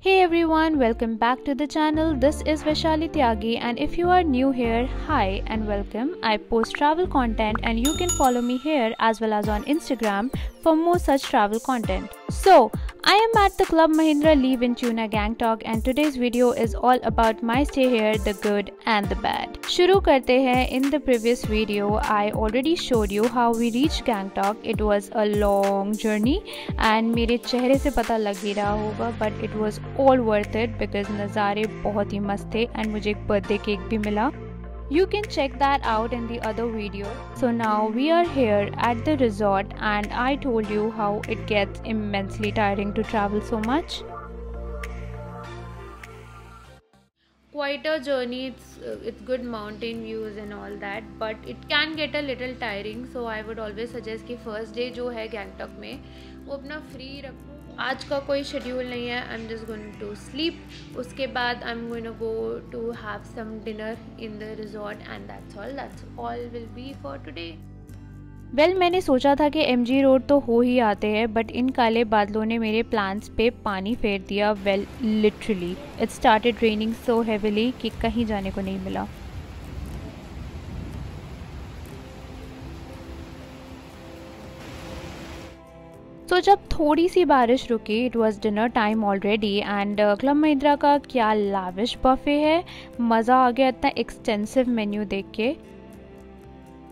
Hey everyone, welcome back to the channel. This is Vaishali Tyagi, and if you are new here, hi and welcome. I post travel content and you can follow me here as well as on Instagram for more such travel content. So, I am at the Club Mahindra Leave in Tuna Gangtok and today's video is all about my stay here, the good and the bad. शुरू करते हैं. In the previous video, I already showed you how we reached Gangtok. It was a long journey and मेरे चेहरे से पता लग ही रहा होगा, but it was all worth it because नज़ारे बहुत ही मस्त थे and मुझे एक बर्थडे केक भी मिला. You can check that out in the other video. So now we are here at the resort and I told you how it gets immensely tiring to travel so much. Quite a journey. It's good mountain views and all that, but it can get a little tiring. So I would always suggest कि first day जो है गैंगटॉक में वो अपना free रखो. आज का कोई शेड्यूल नहीं है. I'm just going to sleep. उसके बाद I'm going to go to have some dinner in the resort and that's all will be for today. Well मैंने सोचा था कि MG रोड तो हो ही आते हैं, बट इन काले बादलों ने मेरे प्लान्स पे पानी फेर दिया. Well literally it started raining so heavily कि कहीं जाने को नहीं मिला. तो जब थोड़ी सी बारिश रुकी, it was dinner time already and club Mahindra का क्या लाविश बफे है. मज़ा आ गया इतना एक्सटेंसिव मेन्यू देख के.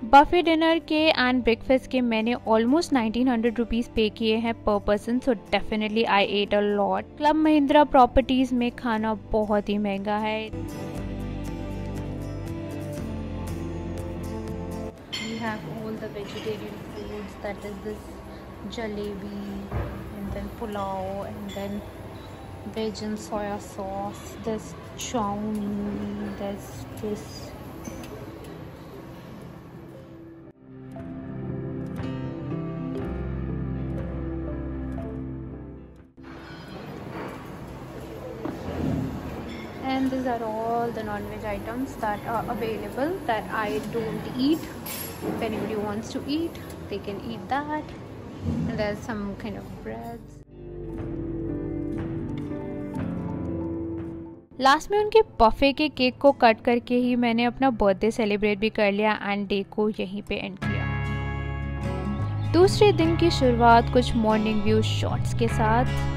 बफे डिनर के एंड ब्रेकफास्ट के मैंने ऑलमोस्ट 1900 रुपीज़ पे किए हैं पर person. So definitely I ate a lot. Club Mahindra properties में खाना बहुत ही महंगा है. We have all the vegetarian foods, that is this jalebi and then pulao and then veg and soya sauce. There's chow mein, there's this. And these are all the non-veg items that are available that I don't eat. If anybody wants to eat, they can eat that. And there's some kind of breads. Last में उनके buffet के cake को cut करके ही मैंने अपना birthday celebrate भी कर लिया एंड डे को यहीं पे एंड किया. दूसरे दिन की शुरुआत कुछ मॉर्निंग व्यू शॉट्स के साथ.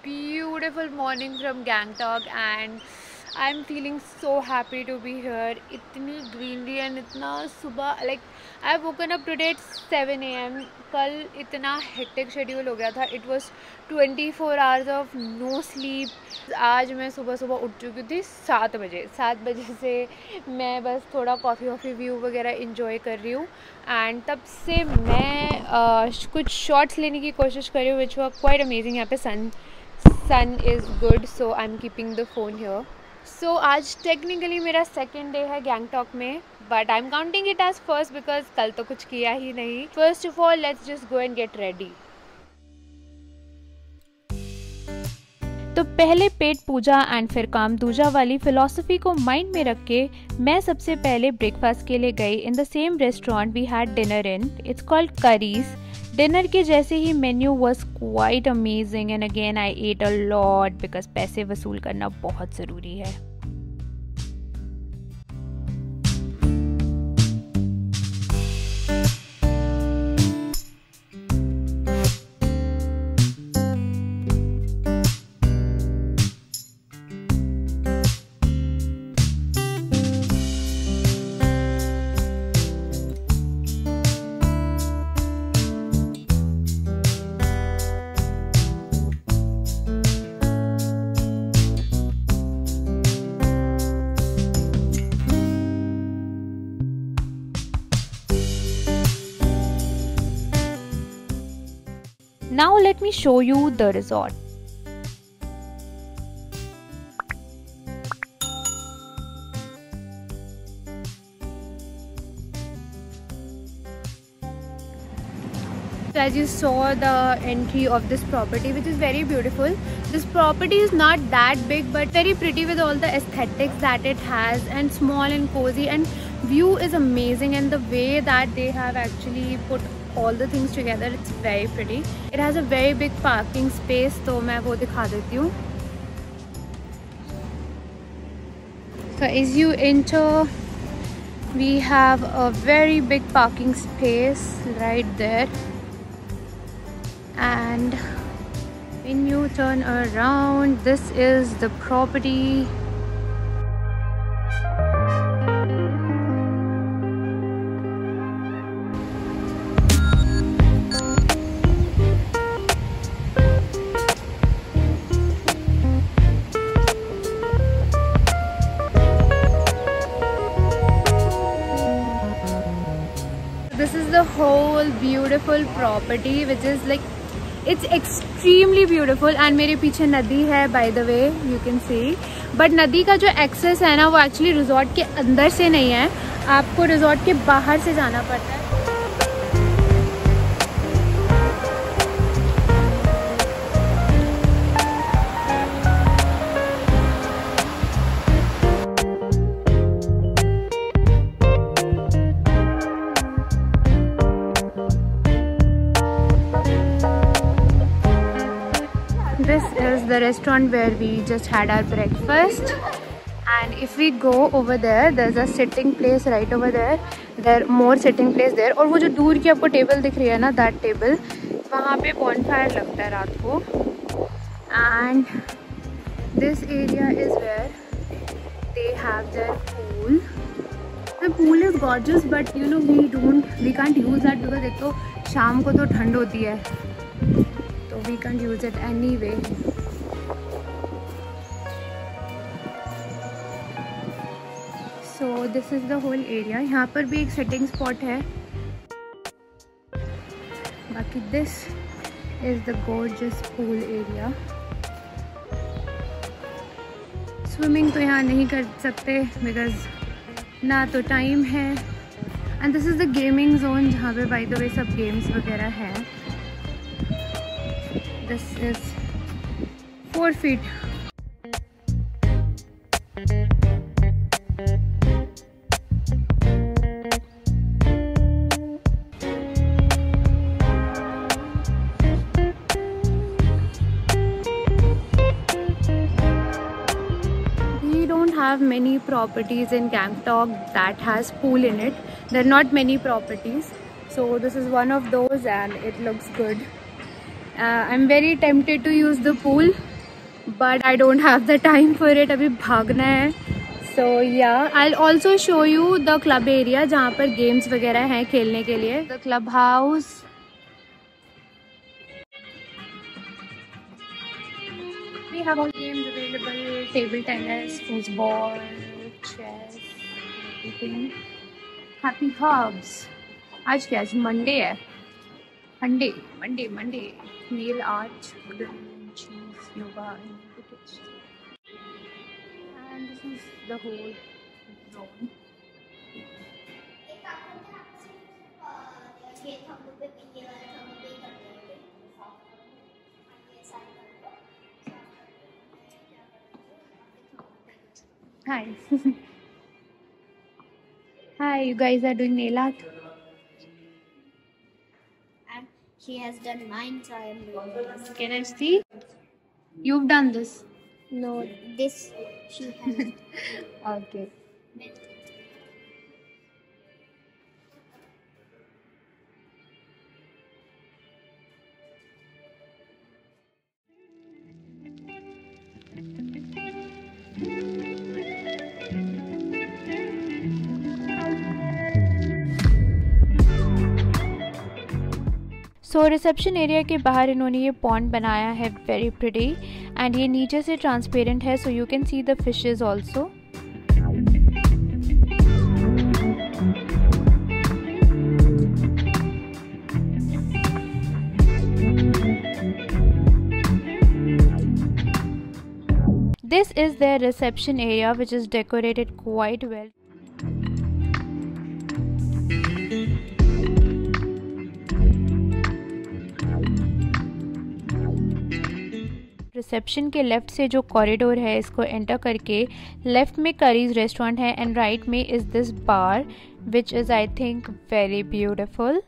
Beautiful morning from Gangtok and I'm feeling so happy to be here. इतनी greenery and इतना सुबह like I have woken up today at 7 AM. कल इतना hectic schedule हो गया था. It was 24 hours of no sleep. आज मैं सुबह उठ चुकी थी 7 बजे. 7 बजे से मैं बस थोड़ा कॉफ़ी व्यू वगैरह enjoy कर रही हूँ and तब से मैं कुछ shots लेने की कोशिश कर रही हूँ which were quite amazing. यहाँ पे sun is good so I'm keeping the phone here. So आज technically मेरा second day है गैंगटॉक में but I'm counting it as first because कल तो कुछ किया ही नहीं. First of all let's just go and get ready. तो पहले पेट पूजा एंड फिर काम दूजा वाली फिलॉसफी को माइंड में रख के मैं सबसे पहले ब्रेकफास्ट के लिए गई in the same restaurant we had dinner in. It's called Curries. Dinner के जैसे ही menu was quite amazing and again I ate a lot because पैसे वसूल करना बहुत ज़रूरी है। Now let me show you the resort. So as you saw the entry of this property, which is very beautiful. This property is not that big but very pretty with all the aesthetics that it has, and small and cozy, and view is amazing, and the way that they have actually put all the things together, it's very pretty. It has a very big parking space, तो मैं वो दिखा देती हूँ. So as you enter, we have a very big parking space right there, and when you turn around, this is the property. This is the whole beautiful property, which is like, it's extremely beautiful. and मेरे पीछे नदी है, by the way you can see, but नदी का जो access है ना, वो actually resort के अंदर से नहीं है, आपको resort के बाहर से जाना पड़ता है. This is the restaurant where we just had our breakfast, and if we go over there, there's a sitting place right over there. There are more sitting place there, और वो जो दूर की आपको टेबल दिख रही है ना, that table, वहाँ पे bonfire लगता है रात को. And this area is where they have their pool. The pool is gorgeous, but you know we can't use that because एक तो शाम को तो ठंड होती है, so we can't use it anyway. So this is the whole area. यहाँ पर भी एक sitting spot है. बाकी this is the gorgeous pool area. Swimming तो यहाँ नहीं कर सकते because ना तो time है. And this is the gaming zone जहाँ पे by the way सब games वगैरह हैं. This is 4 feet. We don't have many properties in Gangtok that has pool in it. There are not many properties, so this is one of those, and it looks good. I'm very tempted to use the pool, but I don't have the time for it. अभी भागना है. So yeah, I'll also show you the club area जहाँ पर games वगैरह हैं खेलने के लिए. The club house. We have all games available: table tennis, foosball, chess, everything. Happy Hubs. आज क्या? आज Monday है. Monday. Nail art, cheese, yoga, and kitchen. And this is the whole zone. Hi. Hi, you guys are doing nail art. And she has done mine, so I am doing this. Can I see? You've done this. No, this she has Okay. made. So reception area के बाहर इन्होंने ये pond बनाया है, very pretty, and ये नीचे से transparent है, so you can see the fishes also. This is their reception area, which is decorated quite well. Reception के लेफ्ट से जो कॉरिडोर है, इसको एंटर करके लेफ्ट में करीज रेस्टोरेंट है एंड राइट में is this bar which is I think very beautiful.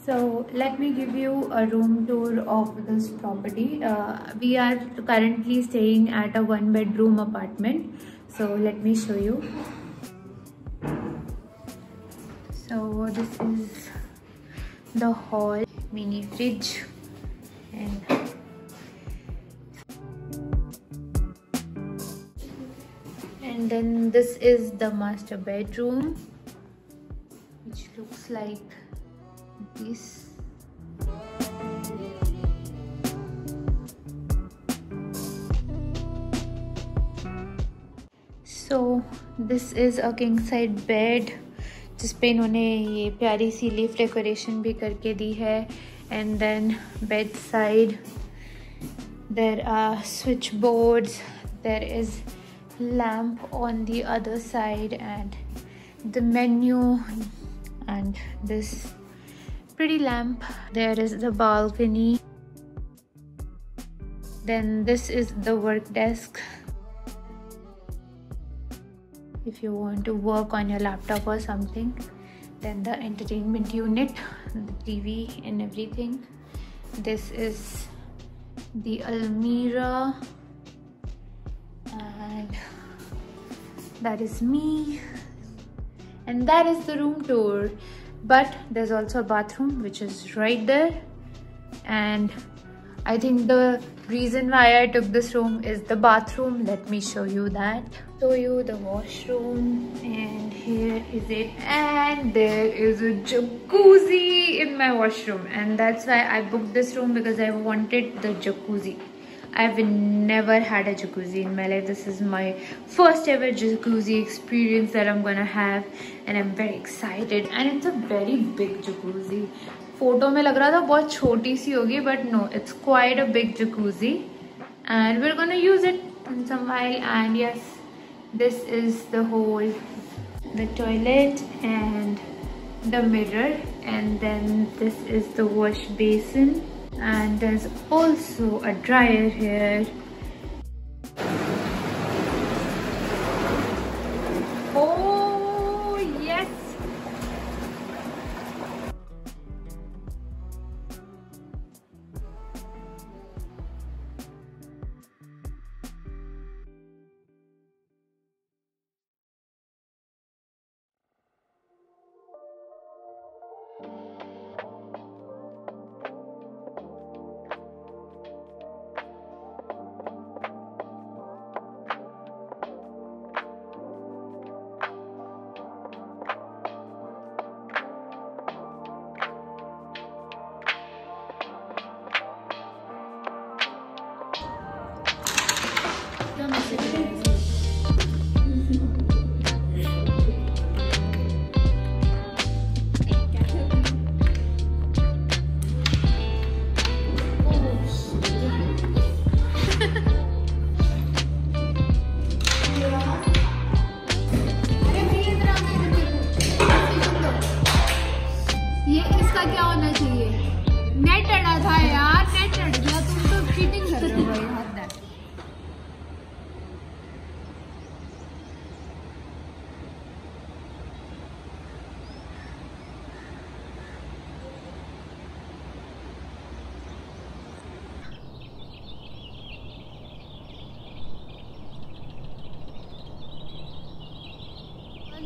So let me give you a room tour of this property. We are currently staying at a 1-bedroom apartment. So let me show you. So this is the hall, mini fridge, and then this is the master bedroom, which looks like this. So this is a king side bed जिस पे इन्होंने ये प्यारी सी leaf decoration भी करके दी है. And then bed side there are switch boards, there is lamp on the other side and the menu and this pretty lamp. There is the balcony. Then this is the work desk if you want to work on your laptop or something. Then the entertainment unit, the TV and everything. This is the almirah and that is me, and that is the room tour. But there's also a bathroom which is right there, and I think the reason why I took this room is the bathroom. Let me show you that. Show you the washroom, and here is it, and there is a jacuzzi in my washroom, and that's why I booked this room, because I wanted the jacuzzi. I've never had a jacuzzi in my life. This is my first ever jacuzzi experience that I'm gonna have, and I'm very excited. And it's a very big jacuzzi. Photo में लग रहा था बहुत छोटी सी होगी, but no, it's quite a big jacuzzi, and we're gonna use it in some while. And yes, this is the whole, the toilet and the mirror, and then this is the wash basin. And there's also a dryer here. Oh yes!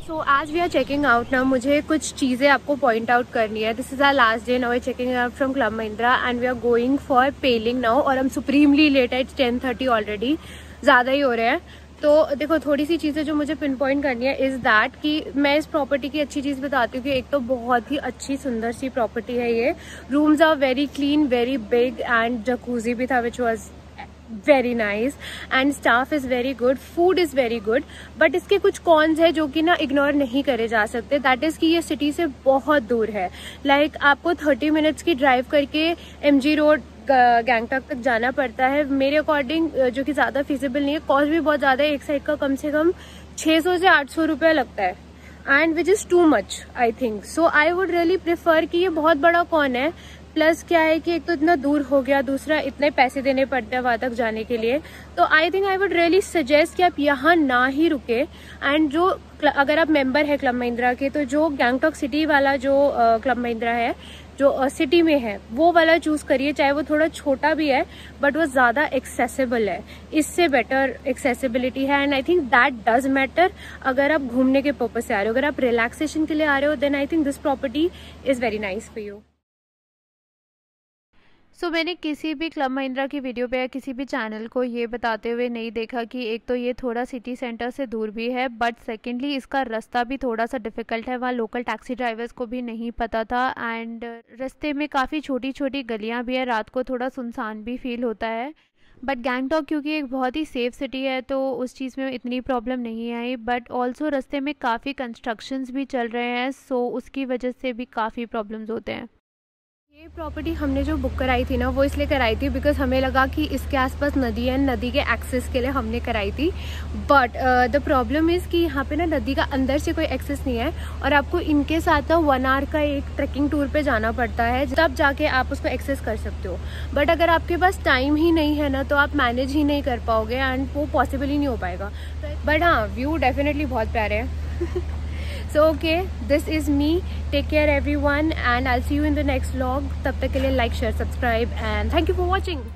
सो आज we are checking out ना, मुझे कुछ चीज़ें आपको point out करनी है. This is our last day now. We are checking out from Club Mahindra and we are going for Pelling now. और हम सुप्रीमली लेट है. इट्स 10:30 ऑलरेडी, ज़्यादा ही हो रहे हैं. तो देखो थोड़ी सी चीज़ें जो मुझे पिन पॉइंट करनी है इज़ दैट कि मैं इस प्रॉपर्टी की अच्छी चीज़ बताती हूँ कि एक तो बहुत ही अच्छी सुंदर सी प्रॉपर्टी है ये. Rooms are very clean, very big and jacuzzi भी था which was very nice and staff is very good, food is very good. But इसके कुछ कॉन्स है जो कि ना इग्नोर नहीं करे जा सकते. दैट इज़ कि ये सिटी से बहुत दूर है. लाइक आपको 30 मिनट्स की ड्राइव करके MG रोड गैंगटॉक तक जाना पड़ता है. मेरे अकॉर्डिंग जो कि ज़्यादा फिजिबल नहीं है. कॉस्ट भी बहुत ज़्यादा है. एक साइड का कम से कम 600 से 800 रुपये लगता है and which is too much I think. So I would really prefer कि ये बहुत बड़ा कौन है. प्लस क्या है कि एक तो इतना दूर हो गया, दूसरा इतने पैसे देने पड़ते हैं वहाँ तक जाने के लिए. तो I think I would really suggest कि आप यहाँ ना ही रुके. एंड जो अगर आप मेंबर है क्लब महिंद्रा के, तो जो गैंगटॉक सिटी वाला जो क्लब महिंद्रा है जो सिटी में है वो वाला चूज करिए. चाहे वो थोड़ा छोटा भी है बट वो ज़्यादा एक्सेसिबल है. इससे बेटर एक्सेसिबिलिटी है and I think that does matter. अगर आप घूमने के पर्पज से आ रहे हो, अगर आप रिलैक्सेशन के लिए आ रहे हो, then I think this property is very nice for you. So मैंने किसी भी क्लब महिंद्रा की वीडियो पे या किसी भी चैनल को ये बताते हुए नहीं देखा कि एक तो ये थोड़ा सिटी सेंटर से दूर भी है, बट सेकेंडली इसका रास्ता भी थोड़ा सा डिफ़िकल्ट है. वहाँ लोकल टैक्सी ड्राइवर्स को भी नहीं पता था एंड रास्ते में काफ़ी छोटी छोटी गलियाँ भी है. रात को थोड़ा सुनसान भी फील होता है. बट गैंगटॉक क्योंकि एक बहुत ही सेफ़ सिटी है तो उस चीज़ में इतनी प्रॉब्लम नहीं आई. बट ऑल्सो रास्ते में काफ़ी कंस्ट्रक्शंस भी चल रहे हैं, सो उसकी वजह से भी काफ़ी प्रॉब्लम्स होते हैं. ये प्रॉपर्टी हमने जो बुक कराई थी ना वो इसलिए कराई थी बिकॉज हमें लगा कि इसके आसपास नदी है, नदी के एक्सेस के लिए हमने कराई थी. बट द प्रॉब्लम इज़ कि यहाँ पे ना नदी का अंदर से कोई एक्सेस नहीं है और आपको इनके साथ ना 1 आवर का एक ट्रैकिंग टूर पे जाना पड़ता है, तब जाके आप उसको एक्सेस कर सकते हो. बट अगर आपके पास टाइम ही नहीं है ना तो आप मैनेज ही नहीं कर पाओगे एंड वो पॉसिबल ही नहीं हो पाएगा. बट हाँ, व्यू डेफिनेटली बहुत प्यारे हैं. So okay, this is me. Take care everyone and I'll see you in the next vlog. तब तक के लिए like, share, subscribe and thank you for watching.